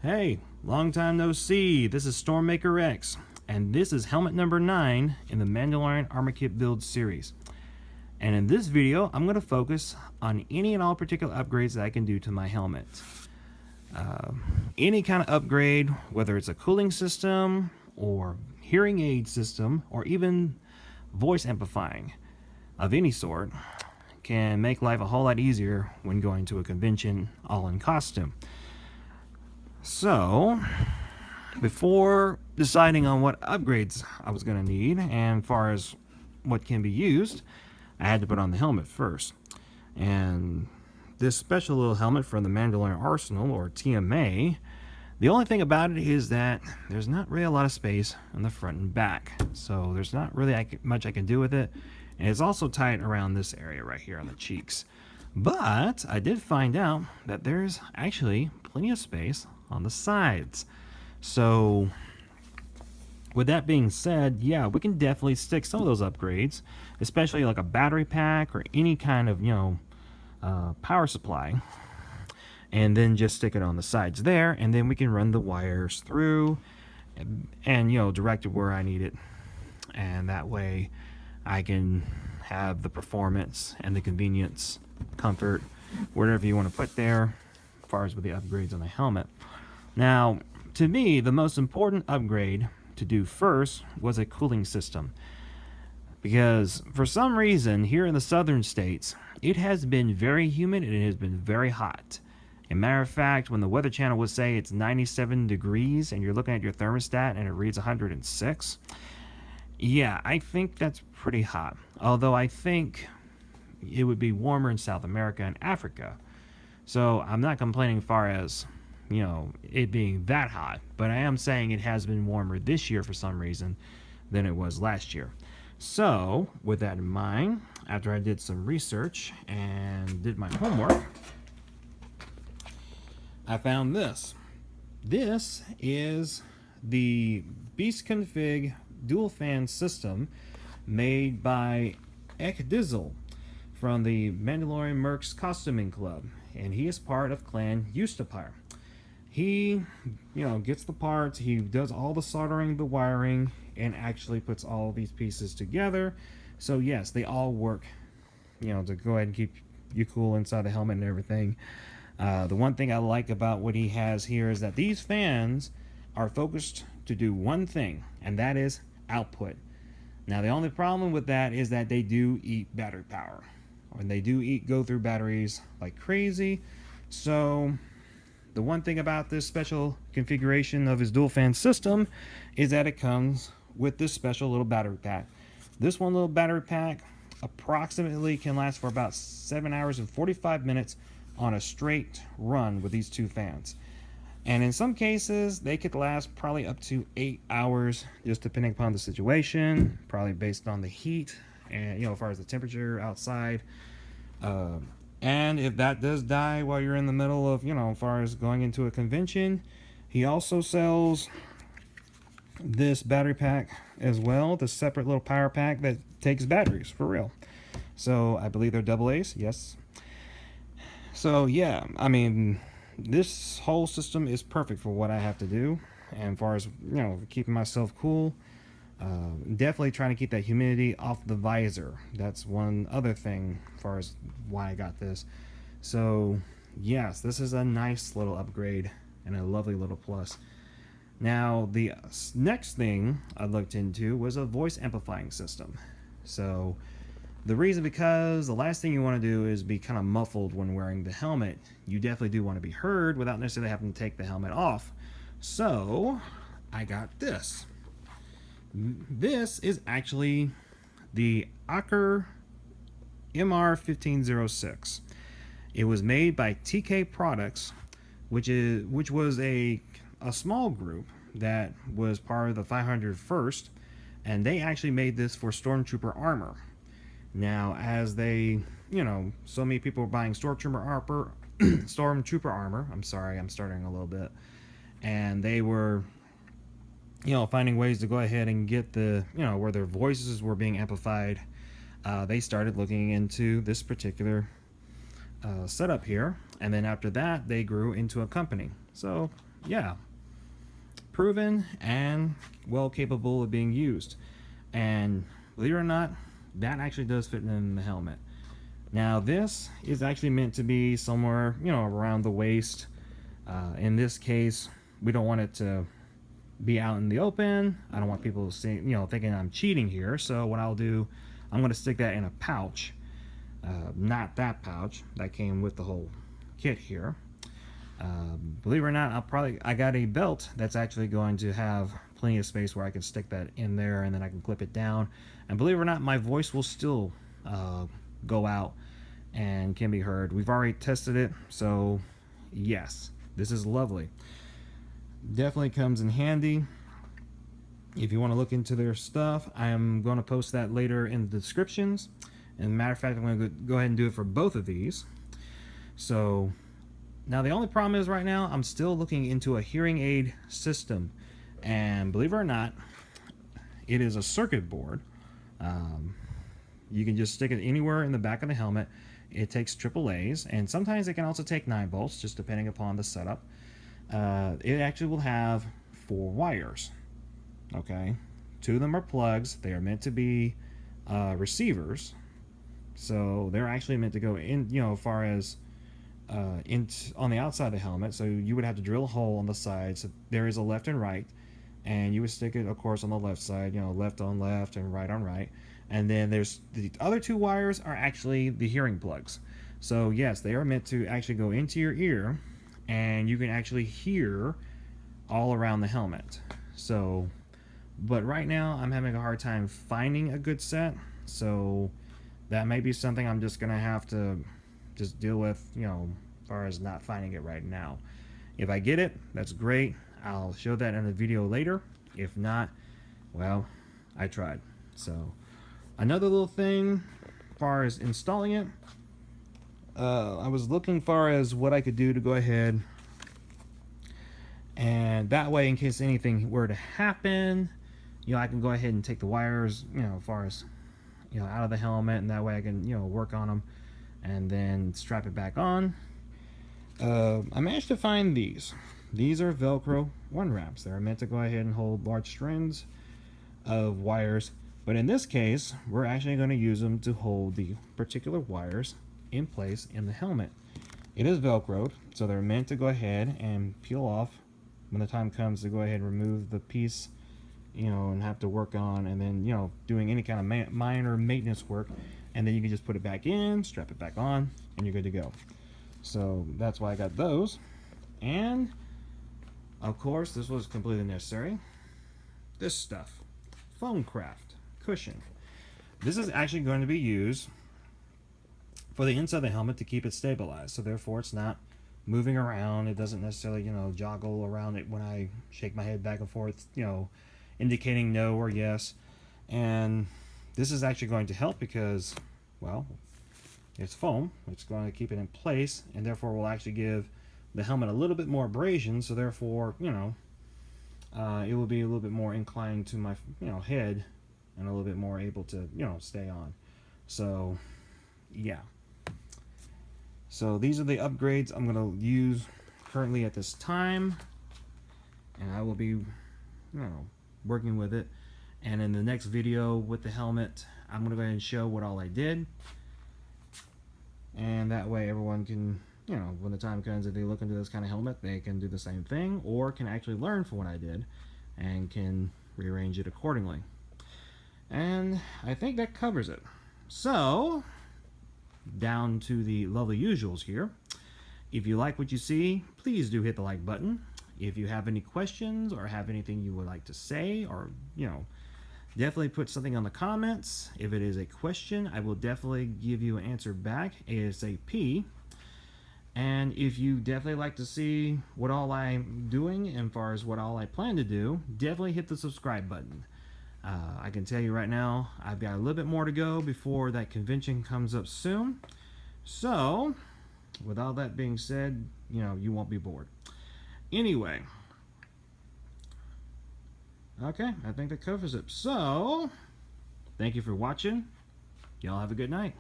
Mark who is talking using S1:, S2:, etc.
S1: Hey, long time no see. This is StormMakerX, and this is helmet number 9 in the Mandalorian Armor Kit Build series. And in this video, I'm going to focus on any and all particular upgrades that I can do to my helmet. Any kind of upgrade, whether it's a cooling system, or hearing aid system, or even voice amplifying of any sort, can make life a whole lot easier when going to a convention all in costume. So, before deciding on what upgrades I was going to need, and as far as what can be used, I had to put on the helmet first. And this special little helmet from the Mandalorian Arsenal, or TMA, the only thing about it is that there's not really a lot of space in the front and back. So there's not really much I can do with it. And it's also tight around this area right here on the cheeks. But I did find out that there's actually plenty of space on the sides. So with that being said, yeah, we can definitely stick some of those upgrades, especially like a battery pack or any kind of, power supply, and then just stick it on the sides there, and then we can run the wires through and direct it where I need it, and that way I can have the performance and the convenience, comfort, whatever you want to put there as far as with the upgrades on the helmet. Now, to me, the most important upgrade to do first was a cooling system, because for some reason here in the southern states it has been very humid and it has been very hot. As a matter of fact, when the Weather Channel would say it's 97 degrees and you're looking at your thermostat and it reads 106, yeah, I think that's pretty hot. Although I think it would be warmer in South America and Africa. So I'm not complaining as far as it being that hot, but I am saying it has been warmer this year for some reason than it was last year. So with that in mind, after I did some research and did my homework, I found this. This is the Beast Config dual fan system made by Ekdizzle from the Mandalorian Mercs Costuming Club, and he is part of Clan Eustapire. He, gets the parts, he does all the soldering, the wiring, and actually puts all these pieces together. So yes, they all work, to go ahead and keep you cool inside the helmet and everything. The one thing I like about what he has here is that these fans are focused to do one thing, and that is output. Now, the only problem with that is that they do eat battery power, and they do go through batteries like crazy. So the one thing about this special configuration of his dual fan system is that it comes with this special little battery pack. This one little battery pack approximately can last for about 7 hours and 45 minutes on a straight run with these two fans. And in some cases, they could last probably up to 8 hours, just depending upon the situation, probably based on the heat and, as far as the temperature outside. And if that does die while you're in the middle of, as far as going into a convention, he also sells this battery pack as well, the separate little power pack that takes batteries for real. So I believe they're AA's, yes. So yeah, I mean, this whole system is perfect for what I have to do, and as far as keeping myself cool. Definitely trying to keep that humidity off the visor. That's one other thing as far as why I got this. So yes, this is a nice little upgrade and a lovely little plus. Now the next thing I looked into was a voice amplifying system. So the reason, because the last thing you want to do is be kind of muffled when wearing the helmet. You definitely do want to be heard without necessarily having to take the helmet off. So I got this. This is actually the Aker MR1506. It was made by TK Products, which was a small group that was part of the 501st, and they actually made this for Stormtrooper armor. Now, as they, so many people were buying Stormtrooper armor. I'm sorry, I'm starting a little bit, and they were finding ways to go ahead and get the, where their voices were being amplified. They started looking into this particular setup here, and then after that they grew into a company. So yeah, proven and well capable of being used. And believe it or not, that actually does fit in the helmet. Now this is actually meant to be somewhere, you know, around the waist. In this case, we don't want it to be out in the open. I don't want people seeing, you know, thinking I'm cheating here. So what I'll do, I'm going to stick that in a pouch. Not that pouch that came with the whole kit here. Believe it or not, I got a belt that's actually going to have plenty of space where I can stick that in there, and then I can clip it down. And believe it or not, my voice will still go out and can be heard. We've already tested it, so yes, this is lovely. Definitely comes in handy if you want to look into their stuff. I am going to post that later in the descriptions. And matter of fact, I'm going to go ahead and do it for both of these. So now the only problem is right now I'm still looking into a hearing aid system, and believe it or not, it is a circuit board. You can just stick it anywhere in the back of the helmet. It takes AAAs, and sometimes it can also take 9 volts, just depending upon the setup. It actually will have 4 wires. Okay, 2 of them are plugs. They are meant to be receivers, so they're actually meant to go in, you know, as far as on the outside of the helmet. So you would have to drill a hole on the side. So there is a left and right, and you would stick it, of course, on the left side. You know, left on left and right on right. And then there's the other 2 wires are actually the hearing plugs. So yes, they are meant to actually go into your ear, and you can actually hear all around the helmet. So, but right now I'm having a hard time finding a good set. So that may be something I'm just gonna have to just deal with, you know, as far as not finding it right now. If I get it, that's great. I'll show that in a video later. If not, well, I tried. So another little thing as far as installing it, I was looking as far as what I could do to go ahead, and that way, in case anything were to happen, you know, I can go ahead and take the wires, you know, as far as, you know, out of the helmet, and that way I can, you know, work on them and then strap it back on. I managed to find these. These are Velcro one wraps. They're meant to go ahead and hold large strands of wires, but in this case, we're actually going to use them to hold the particular wires in place in the helmet. It is Velcroed, so they're meant to go ahead and peel off when the time comes to go ahead and remove the piece, you know, and have to work on, and then, you know, doing any kind of minor maintenance work, and then you can just put it back in, strap it back on, and you're good to go. So that's why I got those. And of course, this was completely necessary. This stuff, foam craft cushion. This is actually going to be used for the inside of the helmet to keep it stabilized, so therefore it's not moving around. It doesn't necessarily, you know, joggle around it when I shake my head back and forth, you know, indicating no or yes. And this is actually going to help because, well, it's foam. It's going to keep it in place, and therefore will actually give the helmet a little bit more abrasion, so therefore, you know, it will be a little bit more inclined to my, you know, head, and a little bit more able to, you know, stay on. So yeah, so these are the upgrades I'm going to use currently at this time, and I will be, you know, working with it. And in the next video with the helmet, I'm going to go ahead and show what all I did, and that way everyone can, you know, when the time comes, if they look into this kind of helmet, they can do the same thing, or can actually learn from what I did and can rearrange it accordingly. And I think that covers it. So down to the lovely usuals here. If you like what you see, please do hit the like button. If you have any questions or have anything you would like to say, or, you know, definitely put something on the comments. If it is a question, I will definitely give you an answer back ASAP. And if you definitely like to see what all I'm doing and as far as what all I plan to do, definitely hit the subscribe button. I can tell you right now, I've got a little bit more to go before that convention comes up soon. So, with all that being said, you know, you won't be bored. Anyway, okay, I think that covers it. So, thank you for watching. Y'all have a good night.